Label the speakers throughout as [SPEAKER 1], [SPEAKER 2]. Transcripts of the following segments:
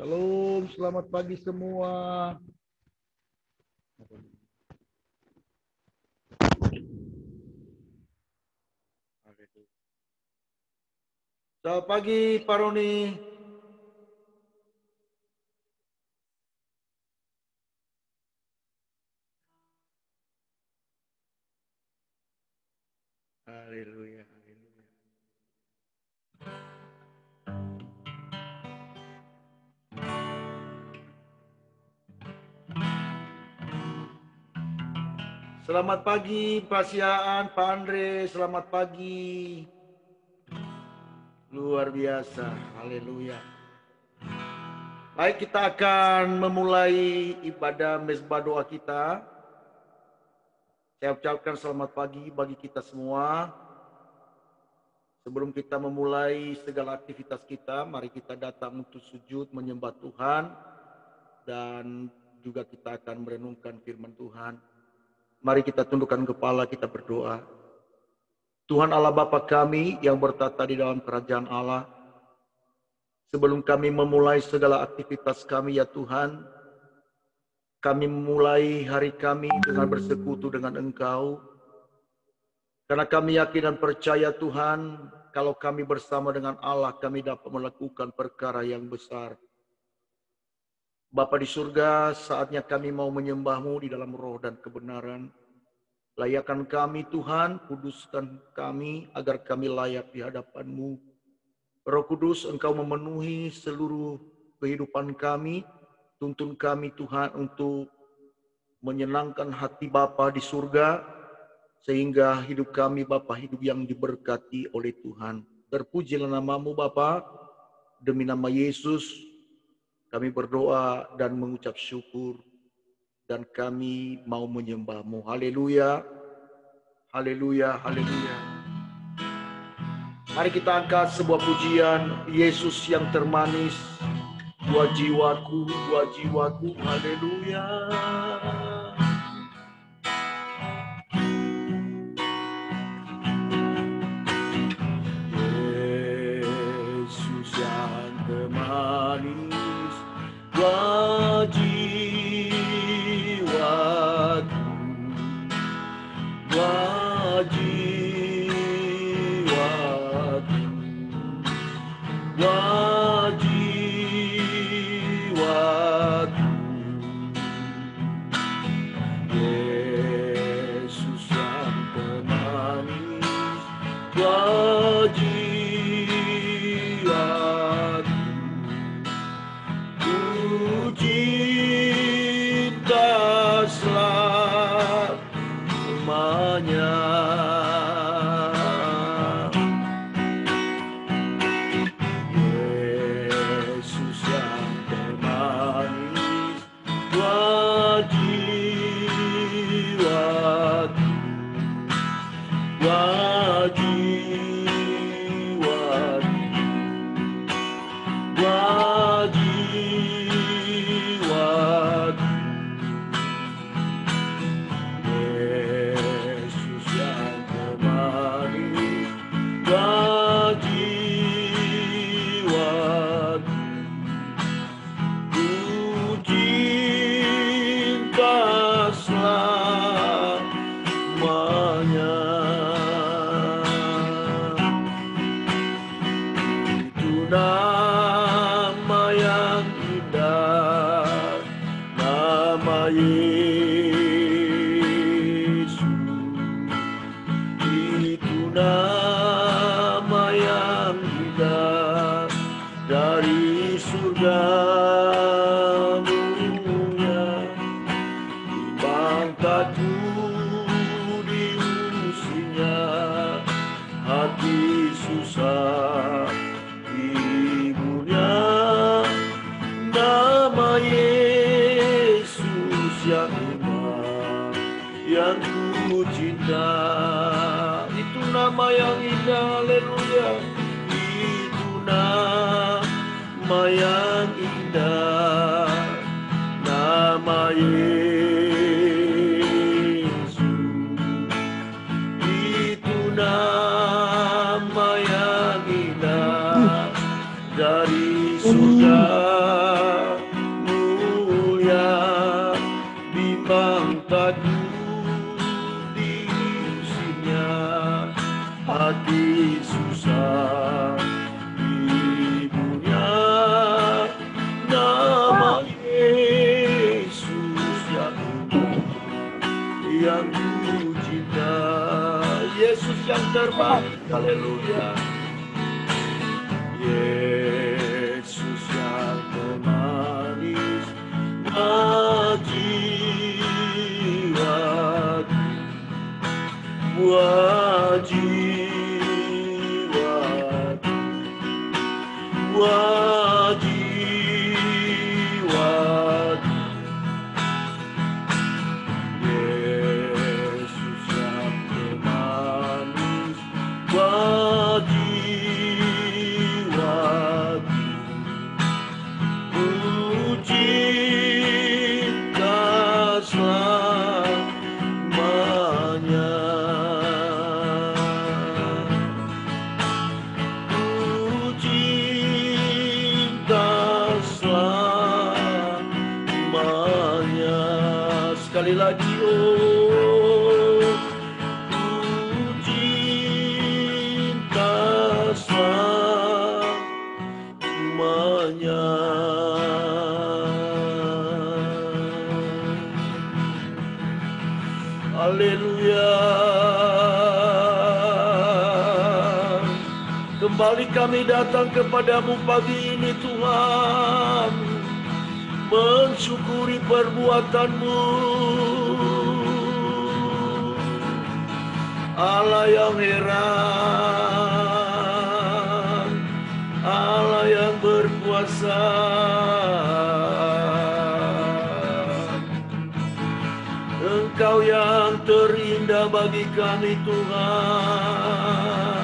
[SPEAKER 1] Shalom, selamat pagi semua. Selamat pagi, Pak Roni. Haleluya, haleluya. Selamat pagi, Pak Siaan, Pak Andre. Selamat pagi. Luar biasa, haleluya. Baik, kita akan memulai ibadah mezbah doa kita. Saya ucapkan selamat pagi bagi kita semua. Sebelum kita memulai segala aktivitas kita, mari kita datang untuk sujud menyembah Tuhan. Dan juga kita akan merenungkan firman Tuhan. Mari kita tundukkan kepala, kita berdoa. Tuhan Allah Bapa kami yang bertata di dalam kerajaan Allah. Sebelum kami memulai segala aktivitas kami ya Tuhan, kami memulai hari kami dengan bersekutu dengan Engkau. Karena kami yakin dan percaya Tuhan, kalau kami bersama dengan Allah, kami dapat melakukan perkara yang besar. Bapa di surga, saatnya kami mau menyembah-Mu di dalam roh dan kebenaran. Layakkan kami Tuhan, kuduskan kami agar kami layak di hadapan-Mu. Roh Kudus, Engkau memenuhi seluruh kehidupan kami. Tuntun kami Tuhan untuk menyenangkan hati Bapa di surga. Sehingga hidup kami Bapa hidup yang diberkati oleh Tuhan. Terpujilah nama-Mu Bapa, demi nama Yesus. Kami berdoa dan mengucap syukur. Dan kami mau menyembah-Mu. Haleluya. Haleluya. Haleluya. Mari kita angkat sebuah pujian. Yesus yang termanis. Dua jiwaku, dua jiwaku. Haleluya. Yesus yang termanis. Dua jiwaku, dua jiwaku, dua jiwaku. Yesus yang termanis, dua jiwaku. Selamanya Yesus yang termanis, dua jiwaku, dua jiwaku, dua jiwaku. Yesus yang termanis, dua jiwaku. Ku cinta selamanya. Itu nama yang indah, nama Yesus. Itu nama yang indah dari surga mulia. Bangkatku diusinya, hati susah ibunya. Nama Yesus yang indah, yang ku cinta. Itu nama yang indah, haleluya. Itu nama yang indah, nama Yesus. Itu nama yang indah dari surga hati susah ibunya. Nama Yesus yang ku cinta, Yesus yang terbaik, haleluya. Yesus yang termanis jiwaku, buat jiwaku, buat jiwaku. Yesus yang termanis buat jiwaku, ku cinta selamanya. Ku cinta selamanya. Sekali lagi, oh, ku cinta selamanya. Haleluya. Kembali kami datang kepadamu pagi ini Tuhan, mensyukuri perbuatan-Mu, Allah yang heran, Allah yang berkuasa. Engkau yang terindah bagi kami Tuhan,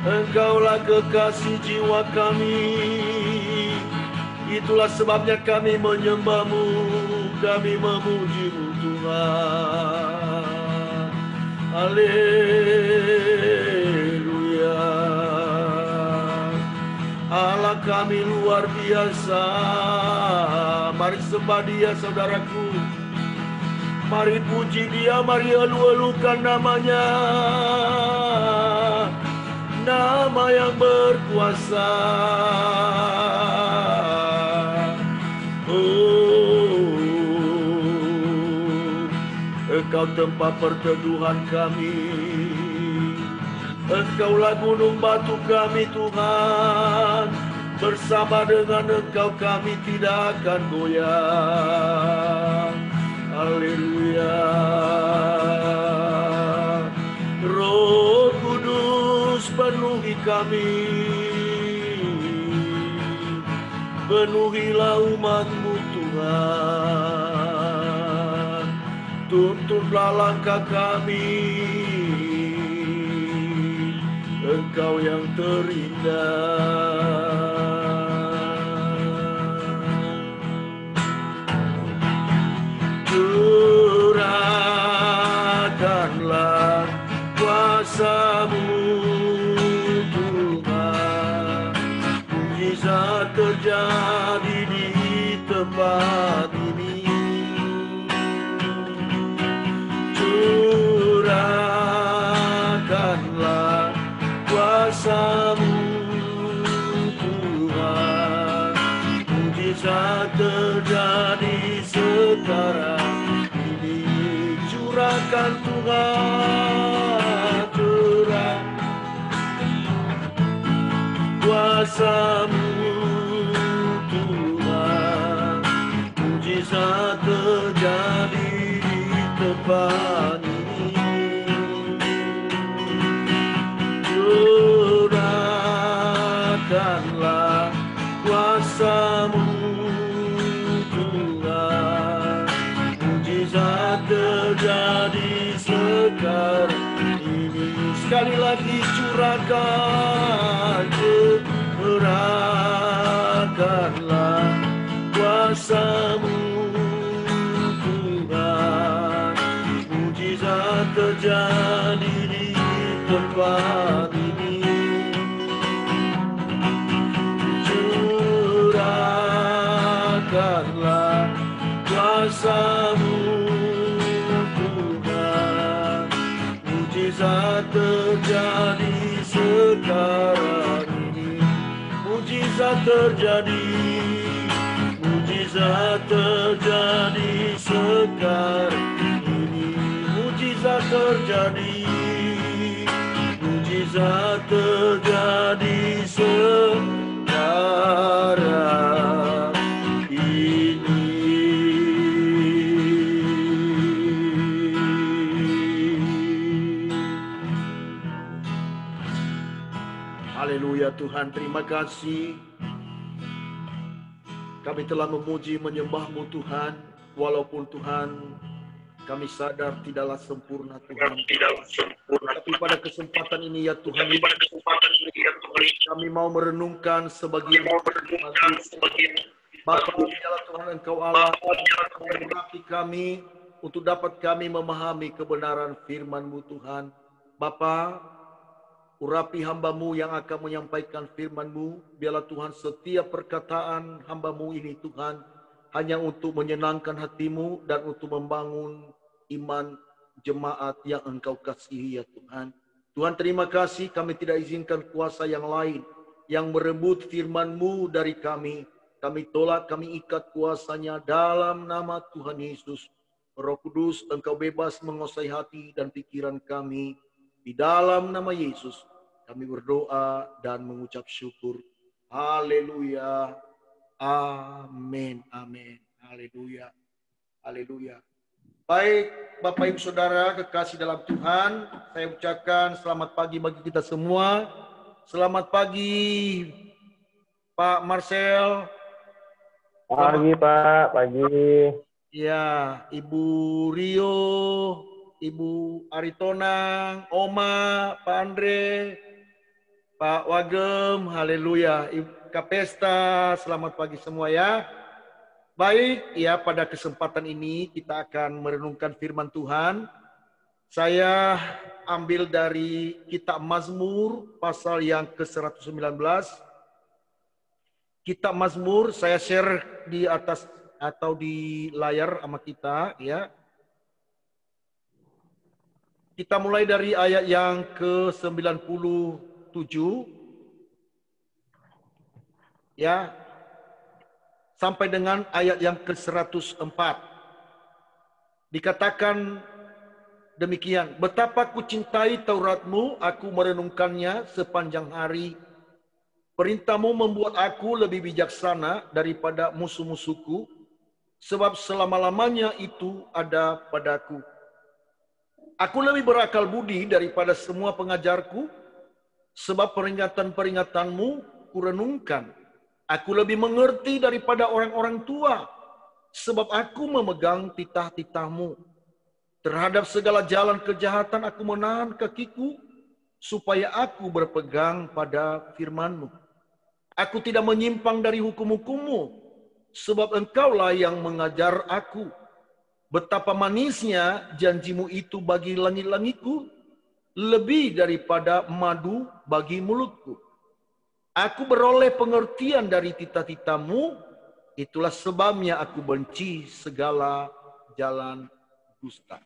[SPEAKER 1] Engkaulah kekasih jiwa kami. Itulah sebabnya kami menyembah-Mu, kami memuji-Mu Tuhan. Haleluya. Allah kami luar biasa. Mari sembah Dia saudaraku. Mari puji Dia, mari elu-elukan namanya. Nama yang berkuasa. Oh, Engkau tempat perteduhan kami. Engkaulah gunung batu kami Tuhan. Bersama dengan Engkau kami tidak akan goyah. Haleluya. Roh Kudus penuhi kami, penuhilah umat-Mu Tuhan. Tuntunlah langkah kami, Engkau yang terindah. Curahkanlah kuasa-Mu Tuhan, mujizat terjadi di tempat ini. Curahkanlah kuasa-Mu Tuhan, mujizat terjadi sekarang ini. Curahkan Tuhan, curah kuasa-Mu Tuhan, mujizat terjadi di tempat ini. Curahkanlah kuasa-Mu Tuhan, mujizat terjadi sekarang ini. Sekali lagi curahkan, curahkanlah kuasa-Mu Tuhan, mujizat terjadi di tempat ini. Curahkanlah kuasa-Mu Tuhan, mujizat Mujizat terjadi sekarang ini. Mujizat terjadi. Mujizat terjadi sekarang ini. Mujizat terjadi. Mujizat terjadi sekarang ini. Haleluya Tuhan, terima kasih. Kami telah memuji menyembah-Mu Tuhan, walaupun Tuhan kami sadar tidaklah sempurna Tuhan. Tapi pada kesempatan ini ya Tuhan, kami mau merenungkan sebagian Bapa, biarlah Tuhan Engkau Allah memberkati kami untuk dapat kami memahami kebenaran firman-Mu Tuhan. Bapa, urapi hamba-Mu yang akan menyampaikan firman-Mu. Biarlah Tuhan setiap perkataan hamba-Mu ini Tuhan hanya untuk menyenangkan hati-Mu dan untuk membangun iman jemaat yang Engkau kasihi ya Tuhan. Tuhan terima kasih, kami tidak izinkan kuasa yang lain yang merebut firman-Mu dari kami. Kami tolak, kami ikat kuasanya dalam nama Tuhan Yesus. Roh Kudus, Engkau bebas menguasai hati dan pikiran kami. Di dalam nama Yesus, kami berdoa dan mengucap syukur. Haleluya. Amin. Amin. Haleluya. Haleluya. Baik, Bapak Ibu Saudara kekasih dalam Tuhan, saya ucapkan selamat pagi bagi kita semua. Selamat pagi, Pak Marcel.
[SPEAKER 2] Pagi, Pak. Pagi.
[SPEAKER 1] Ya, Ibu Rio, Ibu Aritonang, Oma, Pak Andre, Pak Wagem, haleluya. Kak Pesta, selamat pagi semua ya. Baik, ya pada kesempatan ini kita akan merenungkan firman Tuhan. Saya ambil dari kitab Mazmur pasal yang ke-119. Kitab Mazmur saya share di atas atau di layar sama kita ya. Kita mulai dari ayat yang ke-97 ya sampai dengan ayat yang ke-104. Dikatakan demikian, betapa ku cintai Taurat-Mu, aku merenungkannya sepanjang hari. Perintah-Mu membuat aku lebih bijaksana daripada musuh-musuhku, sebab selama-lamanya itu ada padaku. Aku lebih berakal budi daripada semua pengajarku, sebab peringatan-peringatan-Mu kurenungkan. Aku lebih mengerti daripada orang-orang tua, sebab aku memegang titah-titah-Mu. Terhadap segala jalan kejahatan aku menahan kakiku, supaya aku berpegang pada firman-Mu. Aku tidak menyimpang dari hukum-hukum-Mu, sebab Engkaulah yang mengajar aku. Betapa manisnya janji-Mu itu bagi langit-langitku, lebih daripada madu bagi mulutku. Aku beroleh pengertian dari titah-titah-Mu, itulah sebabnya aku benci segala jalan dusta.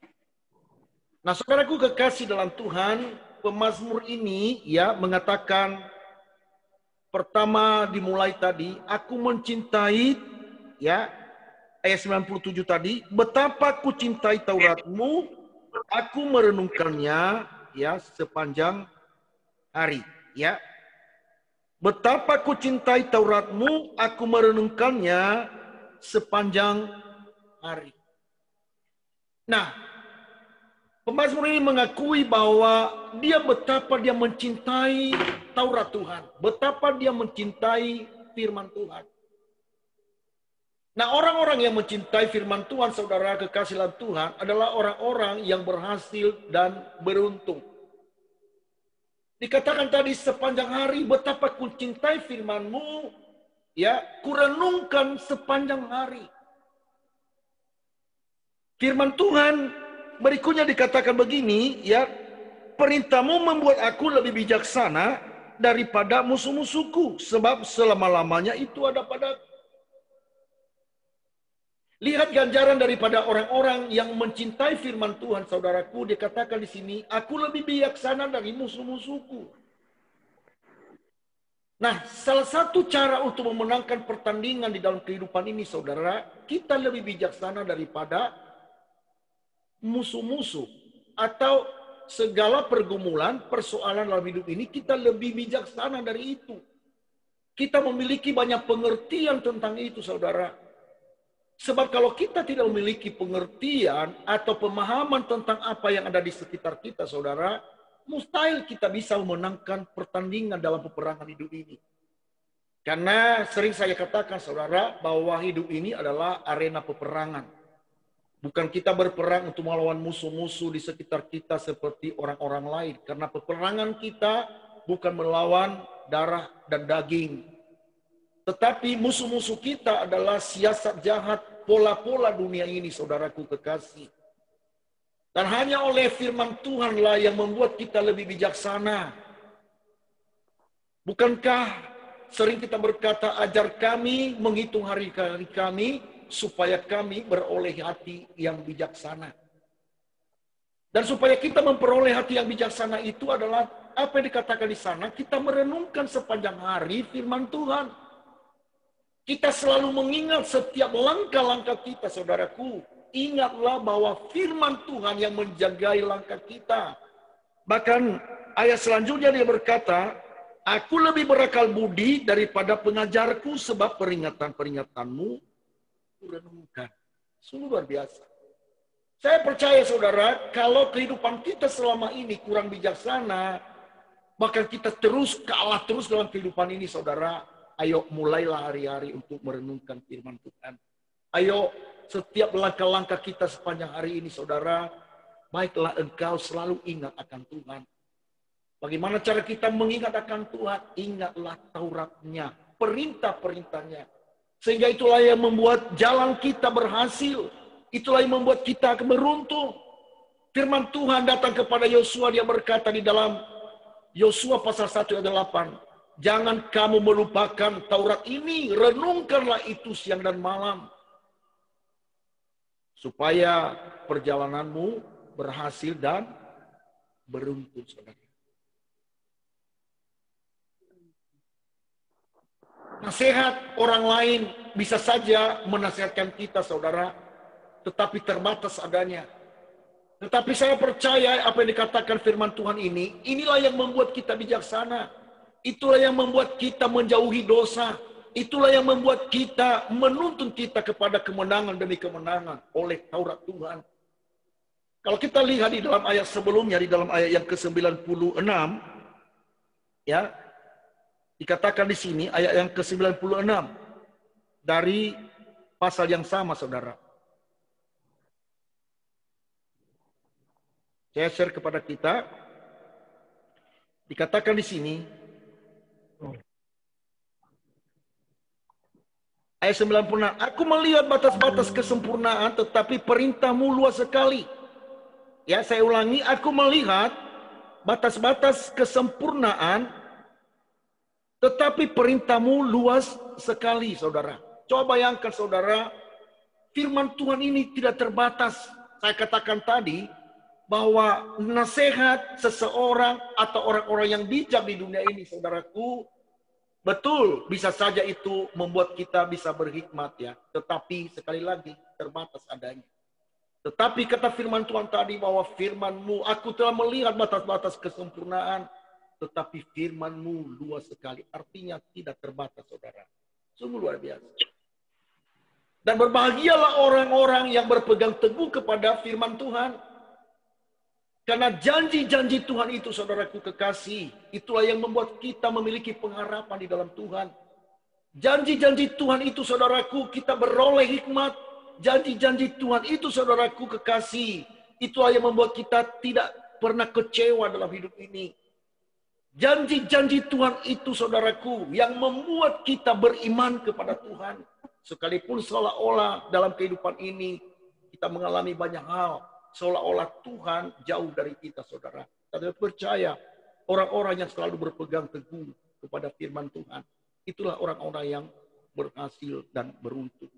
[SPEAKER 1] Nah, saudaraku kekasih dalam Tuhan, pemazmur ini ya mengatakan, pertama dimulai tadi, aku mencintai ya ayat 97 tadi, betapa ku cintai Taurat-Mu, aku merenungkannya ya sepanjang hari ya. Betapa ku cintai Taurat-Mu, aku merenungkannya sepanjang hari. Nah, pemazmur ini mengakui bahwa betapa dia mencintai Taurat Tuhan. Betapa dia mencintai firman Tuhan. Nah, orang-orang yang mencintai firman Tuhan, saudara kekasih dalam Tuhan, adalah orang-orang yang berhasil dan beruntung. Dikatakan tadi sepanjang hari, betapa ku cintai firman-Mu, ya, kurenungkan sepanjang hari. Firman Tuhan berikutnya dikatakan begini, ya, perintah-Mu membuat aku lebih bijaksana daripada musuh-musuhku, sebab selama-lamanya itu ada padaku. Lihat ganjaran daripada orang-orang yang mencintai firman Tuhan, saudaraku. Dikatakan di sini, aku lebih bijaksana dari musuh-musuhku. Nah, salah satu cara untuk memenangkan pertandingan di dalam kehidupan ini, saudara, kita lebih bijaksana daripada musuh-musuh. Atau segala pergumulan, persoalan dalam hidup ini, kita lebih bijaksana dari itu. Kita memiliki banyak pengertian tentang itu, saudara. Sebab kalau kita tidak memiliki pengertian atau pemahaman tentang apa yang ada di sekitar kita, saudara, mustahil kita bisa memenangkan pertandingan dalam peperangan hidup ini. Karena sering saya katakan, saudara, bahwa hidup ini adalah arena peperangan. Bukan kita berperang untuk melawan musuh-musuh di sekitar kita seperti orang-orang lain. Karena peperangan kita bukan melawan darah dan daging. Tetapi musuh-musuh kita adalah siasat jahat, pola-pola dunia ini, saudaraku kekasih. Dan hanya oleh firman Tuhanlah yang membuat kita lebih bijaksana. Bukankah sering kita berkata, ajar kami menghitung hari-hari kami, supaya kami beroleh hati yang bijaksana. Dan supaya kita memperoleh hati yang bijaksana itu adalah, apa yang dikatakan di sana, kita merenungkan sepanjang hari firman Tuhan. Kita selalu mengingat setiap langkah-langkah kita, saudaraku. Ingatlah bahwa firman Tuhan yang menjagai langkah kita. Bahkan ayat selanjutnya dia berkata, aku lebih berakal budi daripada pengajarku, sebab peringatan-peringatanmu kurenungkan. Sungguh luar biasa. Saya percaya, saudara, kalau kehidupan kita selama ini kurang bijaksana, bahkan kita terus kalah terus dalam kehidupan ini, saudara. Ayo mulailah hari-hari untuk merenungkan firman Tuhan. Ayo setiap langkah-langkah kita sepanjang hari ini, saudara, baiklah engkau selalu ingat akan Tuhan. Bagaimana cara kita mengingat akan Tuhan? Ingatlah Tauratnya, perintah-perintahnya. Sehingga itulah yang membuat jalan kita berhasil. Itulah yang membuat kita beruntung. Firman Tuhan datang kepada Yosua, dia berkata di dalam Yosua pasal 1 ayat 8. Jangan kamu melupakan Taurat ini, renungkanlah itu siang dan malam. Supaya perjalananmu berhasil dan beruntung, saudara. Nasihat orang lain bisa saja menasihatkan kita, saudara, tetapi terbatas adanya. Tetapi saya percaya apa yang dikatakan firman Tuhan ini, inilah yang membuat kita bijaksana. Itulah yang membuat kita menjauhi dosa. Itulah yang membuat kita menuntun kita kepada kemenangan demi kemenangan oleh Taurat Tuhan. Kalau kita lihat di dalam ayat sebelumnya, di dalam ayat yang ke-96, ya, dikatakan di sini ayat yang ke-96 dari pasal yang sama, saudara. Saya share kepada kita. Dikatakan di sini ayat 96, aku melihat batas-batas kesempurnaan, tetapi perintahmu luas sekali. Ya, saya ulangi, aku melihat batas-batas kesempurnaan, tetapi perintahmu luas sekali, saudara. Coba bayangkan, saudara, firman Tuhan ini tidak terbatas. Saya katakan tadi, bahwa nasihat seseorang atau orang-orang yang bijak di dunia ini, saudaraku, betul, bisa saja itu membuat kita bisa berhikmat, ya. Tetapi sekali lagi terbatas adanya. Tetapi kata firman Tuhan tadi bahwa firman-Mu, aku telah melihat batas-batas kesempurnaan, tetapi firman-Mu luas sekali. Artinya tidak terbatas, saudara. Sungguh luar biasa. Dan berbahagialah orang-orang yang berpegang teguh kepada firman Tuhan. Karena janji-janji Tuhan itu, saudaraku kekasih, itulah yang membuat kita memiliki pengharapan di dalam Tuhan. Janji-janji Tuhan itu, saudaraku, kita beroleh hikmat. Janji-janji Tuhan itu, saudaraku kekasih, itulah yang membuat kita tidak pernah kecewa dalam hidup ini. Janji-janji Tuhan itu, saudaraku, yang membuat kita beriman kepada Tuhan. Sekalipun seolah-olah dalam kehidupan ini kita mengalami banyak hal, seolah-olah Tuhan jauh dari kita, saudara. Kita percaya orang-orang yang selalu berpegang teguh kepada firman Tuhan, itulah orang-orang yang berhasil dan beruntung.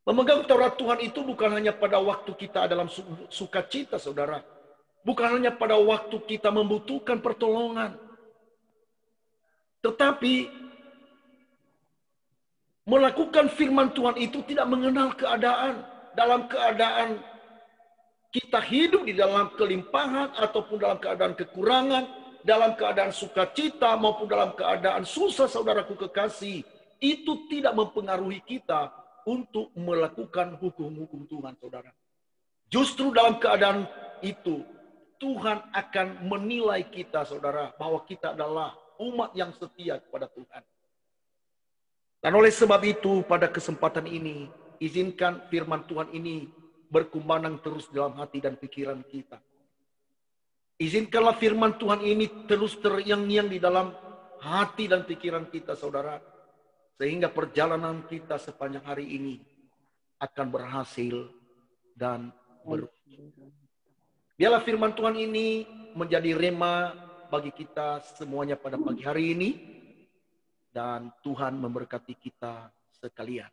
[SPEAKER 1] Memegang Taurat Tuhan itu bukan hanya pada waktu kita dalam sukacita, saudara. Bukan hanya pada waktu kita membutuhkan pertolongan. Tetapi melakukan firman Tuhan itu tidak mengenal keadaan. Dalam keadaan kita hidup di dalam kelimpahan ataupun dalam keadaan kekurangan, dalam keadaan sukacita maupun dalam keadaan susah, saudaraku kekasih, itu tidak mempengaruhi kita untuk melakukan hukum-hukum Tuhan, saudara. Justru dalam keadaan itu, Tuhan akan menilai kita, saudara, bahwa kita adalah umat yang setia kepada Tuhan. Dan oleh sebab itu, pada kesempatan ini, izinkan firman Tuhan ini berkumandang terus dalam hati dan pikiran kita. Izinkanlah firman Tuhan ini terus terngiang-ngiang di dalam hati dan pikiran kita, saudara. Sehingga perjalanan kita sepanjang hari ini akan berhasil dan berujung. Biarlah firman Tuhan ini menjadi rema bagi kita semuanya pada pagi hari ini. Dan Tuhan memberkati kita sekalian.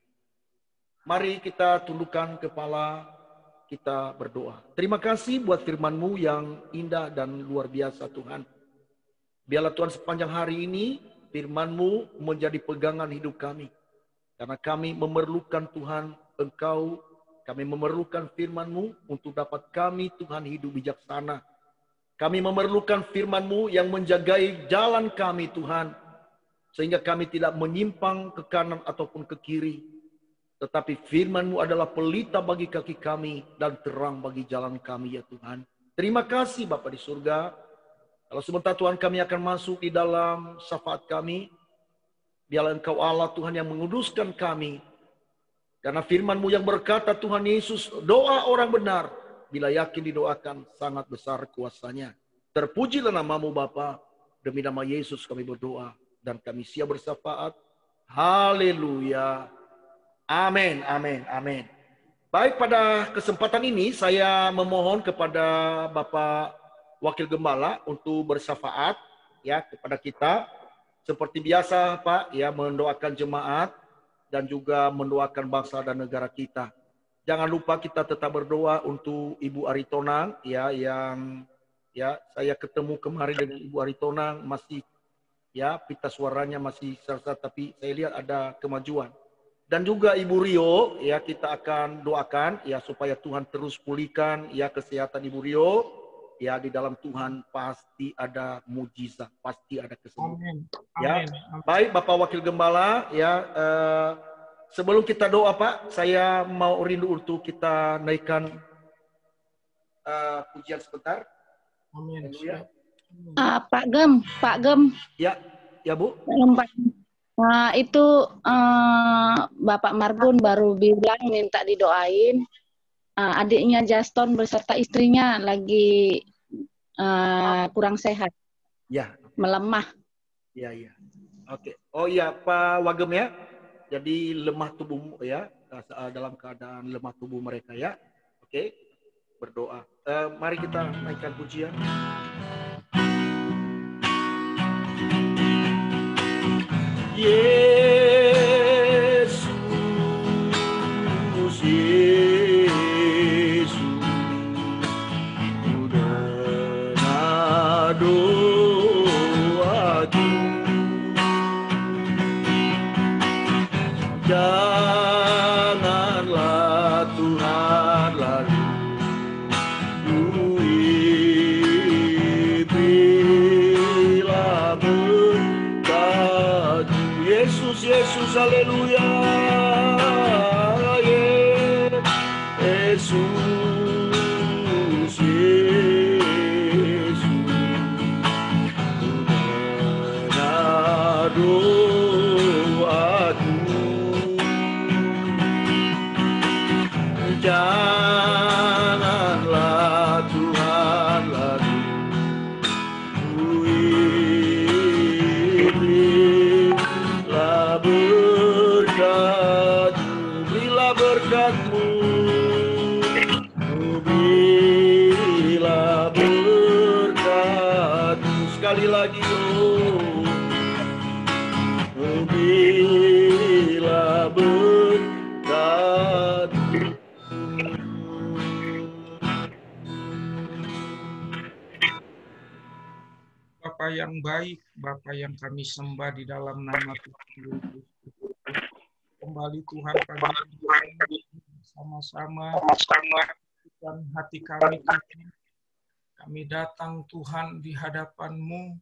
[SPEAKER 1] Mari kita tundukkan kepala, kita berdoa. Terima kasih buat firman-Mu yang indah dan luar biasa, Tuhan. Biarlah Tuhan sepanjang hari ini firman-Mu menjadi pegangan hidup kami. Karena kami memerlukan Tuhan, Engkau, kami memerlukan firman-Mu untuk dapat kami, Tuhan, hidup bijaksana. Kami memerlukan firman-Mu yang menjagai jalan kami, Tuhan. Sehingga kami tidak menyimpang ke kanan ataupun ke kiri. Tetapi firman-Mu adalah pelita bagi kaki kami dan terang bagi jalan kami, ya Tuhan. Terima kasih Bapa di surga. Kalau sebentar Tuhan kami akan masuk di dalam syafaat kami, biarlah Engkau Allah Tuhan yang menguduskan kami. Karena firman-Mu yang berkata Tuhan Yesus, doa orang benar, bila yakin didoakan sangat besar kuasanya. Terpujilah nama-Mu Bapa, demi nama Yesus kami berdoa dan kami siap bersyafaat. Haleluya. Amin, amin, amin. Baik, pada kesempatan ini saya memohon kepada Bapak Wakil Gembala untuk bersyafaat ya kepada kita seperti biasa, Pak, ya, mendoakan jemaat dan juga mendoakan bangsa dan negara kita. Jangan lupa kita tetap berdoa untuk Ibu Aritonang ya, yang ya saya ketemu kemarin dengan Ibu Aritonang masih ya pita suaranya masih serak, tapi saya lihat ada kemajuan. Dan juga Ibu Rio ya, kita akan doakan ya supaya Tuhan terus pulihkan ya kesehatan Ibu Rio. Ya, di dalam Tuhan pasti ada mujizat, pasti ada kesembuhan. Ya, baik Bapak Wakil Gembala, ya sebelum kita doa Pak, saya mau rindu untuk kita naikkan pujian sebentar. Amin.
[SPEAKER 3] Pak Gem.
[SPEAKER 1] Ya, ya Bu.
[SPEAKER 3] Nah, itu Bapak Marbun baru bilang minta didoain. Adiknya Juston beserta istrinya lagi kurang sehat,
[SPEAKER 1] ya,
[SPEAKER 3] melemah.
[SPEAKER 1] Ya, ya. Oke. Oh iya Pak Wagem ya. Jadi lemah tubuh ya, dalam keadaan lemah tubuh mereka ya. Oke. Berdoa. Mari kita naikkan pujian. Yesus, Yesus, dengar doaku, janganlah Tuhan lalu berilah berkat. Yesus, Yesus, haleluya. Yesus, Yesus, dengar doaku, janganlah Tuhan lalu berilah berkat, berilah berkat-Mu, berilah berkat-Mu. Sekali lagi, berilah berkat.
[SPEAKER 4] Bapa yang baik, Bapa yang kami sembah di dalam nama Tuhan Yesus. Kembali Tuhan pagi ini sama-sama Tuhan hati kami Tuhan. Kami datang Tuhan di hadapan-Mu.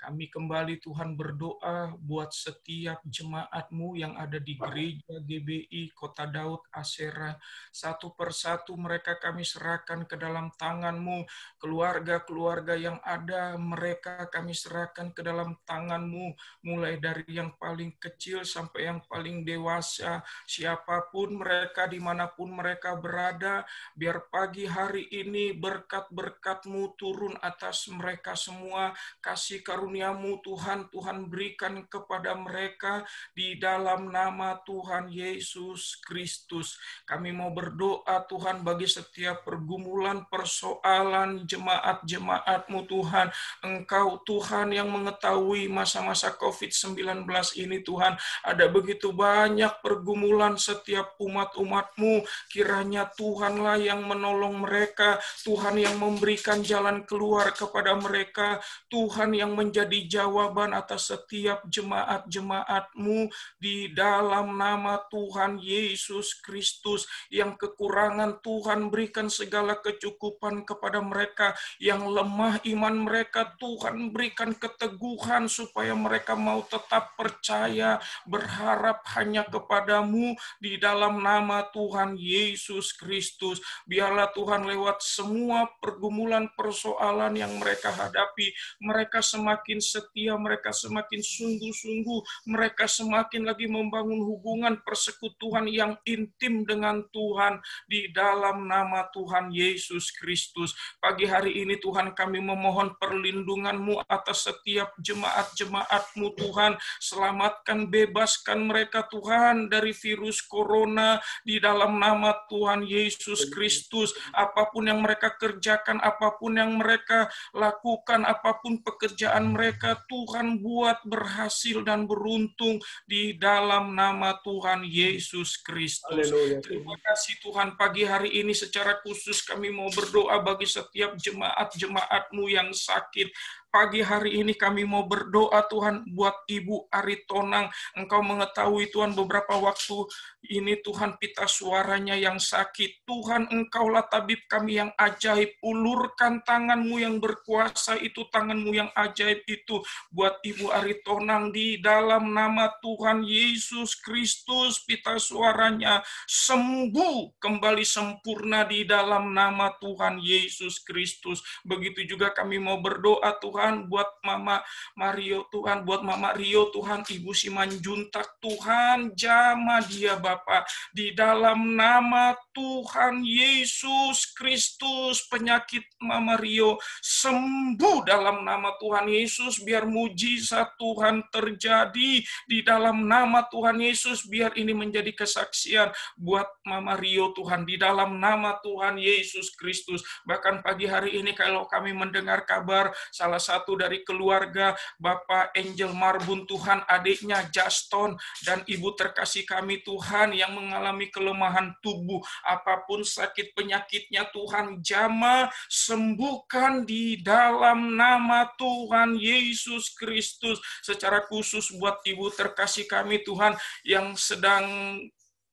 [SPEAKER 4] Kami kembali Tuhan berdoa buat setiap jemaat-Mu yang ada di gereja GBI Kota Daud Asera. Satu persatu mereka kami serahkan ke dalam tangan-Mu. Keluarga-keluarga yang ada mereka kami serahkan ke dalam tangan-Mu. Mulai dari yang paling kecil sampai yang paling dewasa. Siapapun mereka, dimanapun mereka berada, biar pagi hari ini berkat-berkat-Mu turun atas mereka semua. Kasih karunia-Mu Tuhan, Tuhan berikan kepada mereka di dalam nama Tuhan Yesus Kristus. Kami mau berdoa Tuhan bagi setiap pergumulan, persoalan jemaat-jemaat-Mu Tuhan. Engkau Tuhan yang mengetahui masa-masa COVID-19 ini Tuhan. Ada begitu banyak pergumulan setiap umat-umat-Mu. Kiranya Tuhanlah yang menolong mereka, Tuhan yang memberikan jalan keluar kepada mereka, Tuhan yang menjadi jawaban atas setiap jemaat-jemaat-Mu di dalam nama Tuhan Yesus Kristus. Yang kekurangan Tuhan berikan segala kecukupan kepada mereka, yang lemah iman mereka Tuhan berikan keteguhan supaya mereka mau tetap percaya, berharap hanya kepada-Mu di dalam nama Tuhan Yesus Kristus. Biarlah Tuhan lewat semua pergumulan persoalan yang mereka hadapi, mereka semakin setia, mereka semakin sungguh-sungguh, mereka semakin lagi membangun hubungan persekutuan yang intim dengan Tuhan di dalam nama Tuhan Yesus Kristus. Pagi hari ini Tuhan kami memohon perlindungan-Mu atas setiap jemaat-jemaat-Mu Tuhan. Selamatkan, bebaskan mereka Tuhan dari virus corona di dalam nama Tuhan Yesus Kristus. Apapun yang mereka kerjakan, apapun yang mereka lakukan, apapun pekerjaan mereka, Tuhan buat berhasil dan beruntung di dalam nama Tuhan Yesus Kristus. Terima kasih Tuhan, pagi hari ini secara khusus kami mau berdoa bagi setiap jemaat-jemaat-Mu yang sakit. Pagi hari ini kami mau berdoa Tuhan buat Ibu Aritonang. Engkau mengetahui Tuhan beberapa waktu ini Tuhan pita suaranya yang sakit. Tuhan Engkaulah tabib kami yang ajaib. Ulurkan tangan-Mu yang berkuasa itu, tangan-Mu yang ajaib itu buat Ibu Aritonang di dalam nama Tuhan Yesus Kristus. Pita suaranya sembuh kembali sempurna di dalam nama Tuhan Yesus Kristus. Begitu juga kami mau berdoa Tuhan buat Mama Mario Tuhan, buat Mama Rio Tuhan, Ibu Simanjuntak Tuhan, jamah dia Bapa di dalam nama Tuhan Yesus Kristus. Penyakit Mama Rio sembuh dalam nama Tuhan Yesus. Biar mujizat Tuhan terjadi di dalam nama Tuhan Yesus. Biar ini menjadi kesaksian buat Mama Rio Tuhan di dalam nama Tuhan Yesus Kristus. Bahkan pagi hari ini kalau kami mendengar kabar salah satu dari keluarga Bapak Angel Marbun Tuhan, adiknya Juston dan ibu terkasih kami Tuhan yang mengalami kelemahan tubuh, apapun sakit penyakitnya Tuhan jamah, sembuhkan di dalam nama Tuhan Yesus Kristus. Secara khusus buat ibu terkasih kami Tuhan yang sedang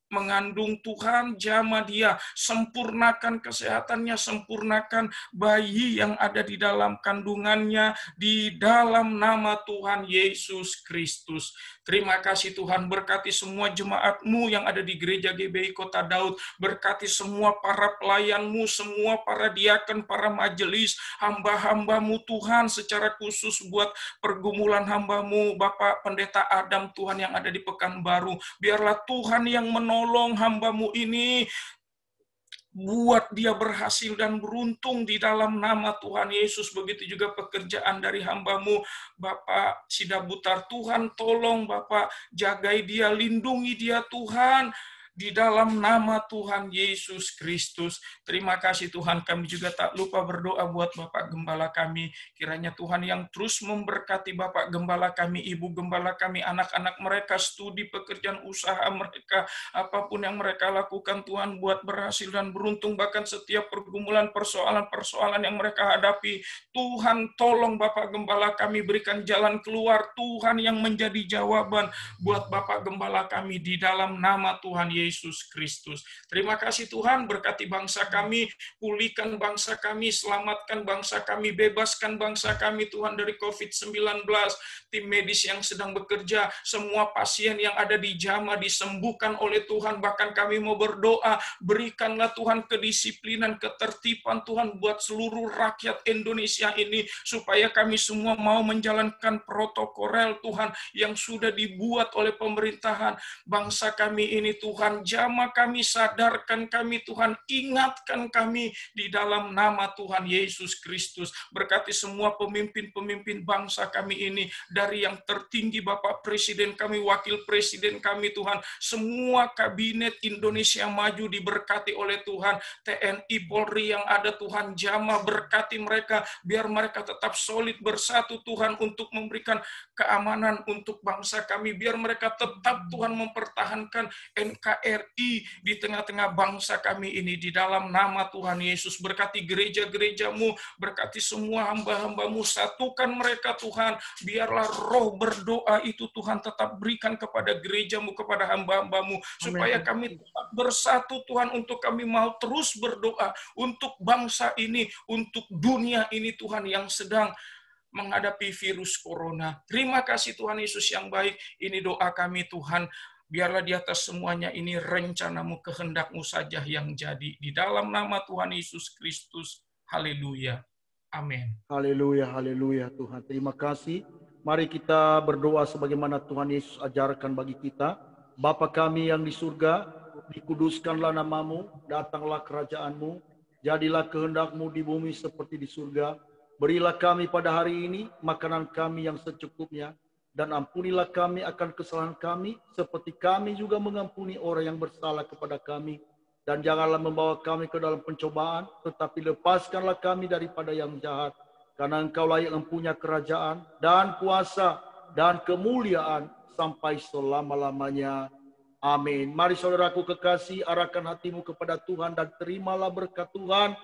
[SPEAKER 4] mengandung Tuhan, jamah dia, sempurnakan kesehatannya, sempurnakan bayi yang ada di dalam kandungannya di dalam nama Tuhan Yesus Kristus. Terima kasih Tuhan, berkati semua jemaat-Mu yang ada di gereja GBI Kota Daud, berkati semua para pelayan-Mu, semua para diaken, para majelis, hamba-hamba-Mu Tuhan, secara khusus buat pergumulan hamba-Mu Bapak Pendeta Adam Tuhan yang ada di Pekanbaru. Biarlah Tuhan yang menolong hamba-Mu ini, buat dia berhasil dan beruntung di dalam nama Tuhan Yesus. Begitu juga pekerjaan dari hamba-Mu Bapak Sidabutar Tuhan, tolong Bapak jagai dia, lindungi dia Tuhan. di dalam nama Tuhan Yesus Kristus. Terima kasih Tuhan, kami juga tak lupa berdoa buat Bapak Gembala kami. Kiranya Tuhan yang terus memberkati Bapak Gembala kami, Ibu Gembala kami, anak-anak mereka, studi, pekerjaan, usaha mereka, apapun yang mereka lakukan Tuhan buat berhasil dan beruntung, bahkan setiap pergumulan, persoalan-persoalan yang mereka hadapi, Tuhan tolong Bapak Gembala kami, berikan jalan keluar, Tuhan yang menjadi jawaban buat Bapak Gembala kami di dalam nama Tuhan Yesus Kristus. Terima kasih Tuhan, berkati bangsa kami, pulihkan bangsa kami, selamatkan bangsa kami, bebaskan bangsa kami Tuhan dari COVID-19, tim medis yang sedang bekerja, semua pasien yang ada di Jama disembuhkan oleh Tuhan, bahkan kami mau berdoa, berikanlah Tuhan kedisiplinan, ketertiban Tuhan buat seluruh rakyat Indonesia ini, supaya kami semua mau menjalankan protokol Tuhan yang sudah dibuat oleh pemerintahan bangsa kami ini Tuhan. Jama kami, sadarkan kami Tuhan, ingatkan kami di dalam nama Tuhan Yesus Kristus. Berkati semua pemimpin-pemimpin bangsa kami ini, dari yang tertinggi Bapak Presiden kami, Wakil Presiden kami Tuhan, semua kabinet Indonesia Maju diberkati oleh Tuhan, TNI Polri yang ada Tuhan, Jama berkati mereka, biar mereka tetap solid bersatu Tuhan untuk memberikan keamanan untuk bangsa kami, biar mereka tetap Tuhan mempertahankan NKRI di tengah-tengah bangsa kami ini di dalam nama Tuhan Yesus. Berkati gereja-gerejamu, berkati semua hamba-hambamu, satukan mereka Tuhan, biarlah roh berdoa itu Tuhan tetap berikan kepada gerejamu, kepada hamba-hambamu, supaya kami tetap bersatu Tuhan, untuk kami mau terus berdoa untuk bangsa ini, untuk dunia ini Tuhan yang sedang menghadapi virus corona. Terima kasih Tuhan Yesus yang baik. Ini doa kami Tuhan. Biarlah di atas semuanya ini rencanamu, kehendakmu saja yang jadi. Di dalam nama Tuhan Yesus Kristus. Haleluya. Amin.
[SPEAKER 1] Haleluya, haleluya Tuhan. Terima kasih. Mari kita berdoa sebagaimana Tuhan Yesus ajarkan bagi kita. Bapa kami yang di surga, dikuduskanlah namamu, datanglah kerajaanmu, jadilah kehendakmu di bumi seperti di surga. Berilah kami pada hari ini makanan kami yang secukupnya, dan ampunilah kami akan kesalahan kami, seperti kami juga mengampuni orang yang bersalah kepada kami. Dan janganlah membawa kami ke dalam pencobaan, tetapi lepaskanlah kami daripada yang jahat. Karena Engkaulah yang mempunyai kerajaan, dan kuasa, dan kemuliaan, sampai selama-lamanya. Amin. Mari saudaraku kekasih, arahkan hatimu kepada Tuhan, dan terimalah berkat Tuhan.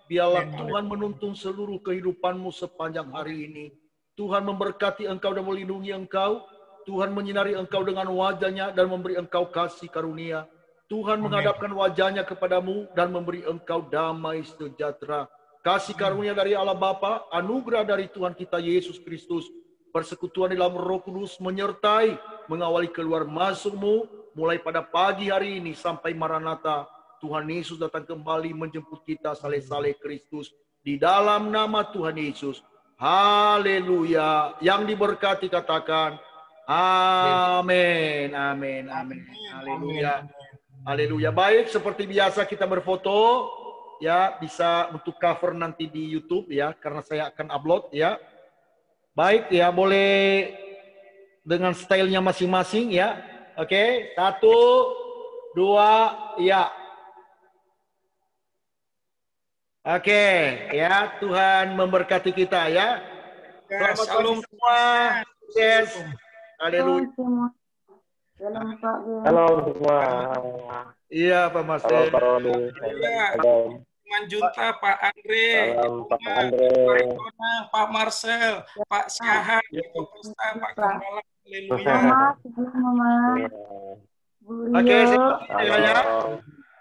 [SPEAKER 1] Biarlah Tuhan menuntun seluruh kehidupanmu sepanjang hari ini. Tuhan memberkati engkau dan melindungi engkau. Tuhan menyinari engkau dengan wajah-Nya dan memberi engkau kasih karunia. Tuhan menghadapkan wajah-Nya kepadamu dan memberi engkau damai sejahtera. Kasih karunia dari Allah Bapa, anugerah dari Tuhan kita Yesus Kristus, persekutuan dalam Roh Kudus menyertai, mengawali keluar masukmu, mulai pada pagi hari ini sampai Maranatha. Tuhan Yesus datang kembali menjemput kita, saleh-saleh Kristus. Di dalam nama Tuhan Yesus. Haleluya. Yang diberkati katakan, amin, amin, amin. Haleluya. Haleluya. Baik, seperti biasa kita berfoto. Ya, bisa untuk cover nanti di YouTube ya, karena saya akan upload ya. Baik ya, boleh dengan stylenya masing-masing ya. Oke, 1, 2, ya. Oke, ya, Tuhan memberkati kita ya. Selamat pagi semua. Yes. Haleluya.
[SPEAKER 2] Halo semua.
[SPEAKER 1] Iya, Pak Marcel.
[SPEAKER 2] Halo Pak Roni. Halo.
[SPEAKER 4] Manjunta, Pak Andre,
[SPEAKER 2] Pak Andre,
[SPEAKER 4] Pak Marcel, Pak Syahat, Pak Gembala.
[SPEAKER 3] Mama.
[SPEAKER 1] Oke,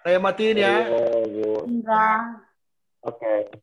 [SPEAKER 1] saya matiin ya.
[SPEAKER 2] Iya, Bu.
[SPEAKER 3] Indra.
[SPEAKER 2] Oke.